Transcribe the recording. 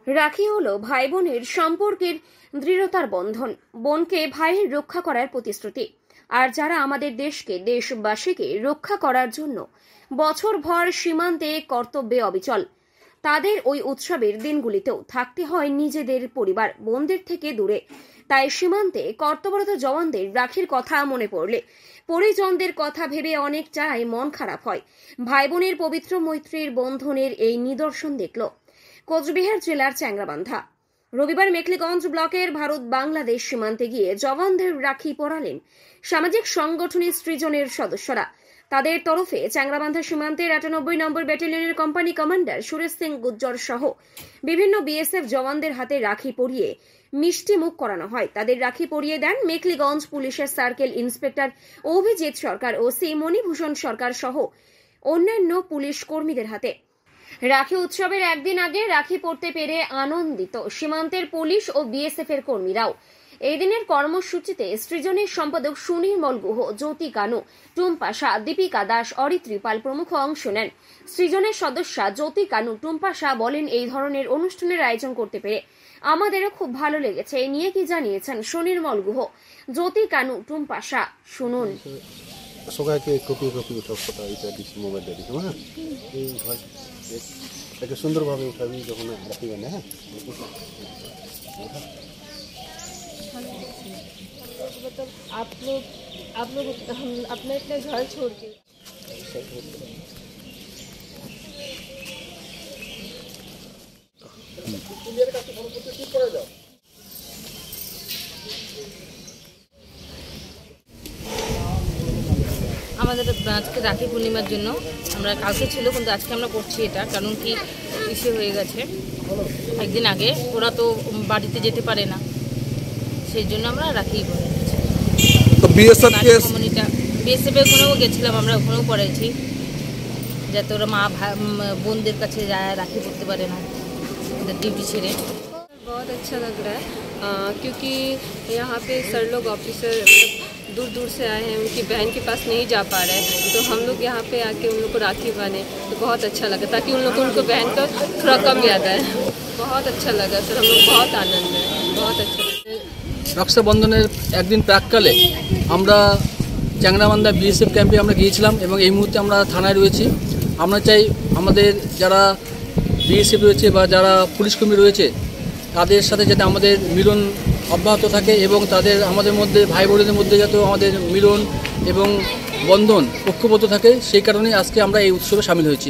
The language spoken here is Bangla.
রাখি হলো ভাই বোনের সম্পর্কের দৃঢ়তার বন্ধন, বোনকে ভাইয়ের রক্ষা করার প্রতিশ্রুতি। আর যারা আমাদের দেশকে, দেশবাসীকে রক্ষা করার জন্য বছরভর সীমান্তে কর্তব্যে অবিচল, তাদের ওই উৎসবের দিনগুলিতেও থাকতে হয় নিজেদের পরিবার বোনদের থেকে দূরে। তাই সীমান্তে কর্তব্যরত জওয়ানদের রাখির কথা মনে পড়লে, পরিজনদের কথা ভেবে অনেকটাই মন খারাপ হয়। ভাই বোনের পবিত্র মৈত্রীর বন্ধনের এই নিদর্শন দেখল কোচবিহার জেলার চ্যাংরাবান্ধা। রবিবার মেখলিগঞ্জ ব্লকের ভারত বাংলাদেশ সীমান্তে গিয়ে জওয়ানদের রাখি পরালেন সামাজিক সংগঠনের সৃজনের সদস্যরা। তাদের তরফে চ্যাংরাবান্ধা সীমান্তের ৯৮ নম্বর ব্যাটালিয়নের কোম্পানি কমান্ডার সুরেশ সিং গুজ্জর সহ বিভিন্ন বিএসএফ জওয়ানদের হাতে রাখি পরিয়ে মিষ্টি মুখ করানো হয়। তাদের রাখি পরিয়ে দেন মেখলিগঞ্জ পুলিশের সার্কেল ইন্সপেক্টর অভিজিৎ সরকার, ওসি মণিভূষণ সরকার সহ অন্যান্য পুলিশ কর্মীদের হাতে। রাখি উৎসবের একদিন আগে রাখি পড়তে পেরে আনন্দিত সীমান্তের পুলিশ ও বিএসএফ এর কর্মীরাও। এই দিনের কর্মসূচিতে সৃজনের সম্পাদক সুনির্মল গুহ, জ্যোতি কানু, টুম্পা শাহ, দীপিকা দাস, অরিত্রী পাল প্রমুখ অংশ নেন। সৃজনের সদস্যা জ্যোতি কানু, টুম্পা শাহ বলেন, এই ধরনের অনুষ্ঠানের আয়োজন করতে পেরে আমাদেরও খুব ভালো লেগেছে। এই নিয়ে কি জানিয়েছেন সুনির্মল গুহ, জ্যোতি কানু, টুম্পা শাহ, শুনুন। সবাইকে কপি উঠাব ফটো এটা দিচ্ছি, মোবাইল দিয়ে দিচ্ছি। হ্যাঁ, এই হয় এটা সুন্দরভাবে উঠাবি যখন রাখি বানে। হ্যাঁ, मतलब आप लोग हम अपने घर छोड़ के আমাদের আজকে রাখি পূর্ণিমার জন্য আমরা কালকে ছিল, কিন্তু আজকে আমরা করছি এটা, কারণ কি ইস্যু হয়ে গেছে একদিন আগে, ওরা তো বাড়িতে যেতে পারে না, সেই জন্য আমরা রাখি পরে গেছি। তো বিএসএফ এর ওখানেও গেছিলাম, আমরা ওখানেও পড়েছি, যাতে ওরা মা বোনদের কাছে যায়, রাখি পড়তে পারে না ডিউটি ছেড়ে। बहुत अच्छा लग रहा है क्योंकि यहाँ पे सर लोग ऑफिसर दूर दूर से आए हैं, उनकी बहन के पास नहीं जा पा रहे हैं, तो हम लोग यहाँ पे आके उन लोग को राखी बांधे तो बहुत अच्छा लगा, ताकि उन लोग को उनको बहन का थोड़ा कम याद आए। बहुत अच्छा लगा सर, हम लोग बहुत आनंद है, बहुत अच्छा लगा। রক্ষাবন্ধনের একদিন প্রাককালে আমরা চ্যাংরাবান্ধা বিএসএফ ক্যাম্পে আমরা গিয়েছিলাম এবং এই মুহূর্তে আমরা থানায় রয়েছি। আমরা চাই আমাদের যারা বিএসএফ রয়েছে বা যারা পুলিশ কর্মী রয়েছে তাদের সাথে যাতে আমাদের মিলন অব্যাহত থাকে এবং তাদের আমাদের মধ্যে ভাই বোনদের মধ্যে যাতে আমাদের মিলন এবং বন্ধন ঐক্যবদ্ধ থাকে, সেই কারণেই আজকে আমরা এই উৎসবে সামিল হয়েছি।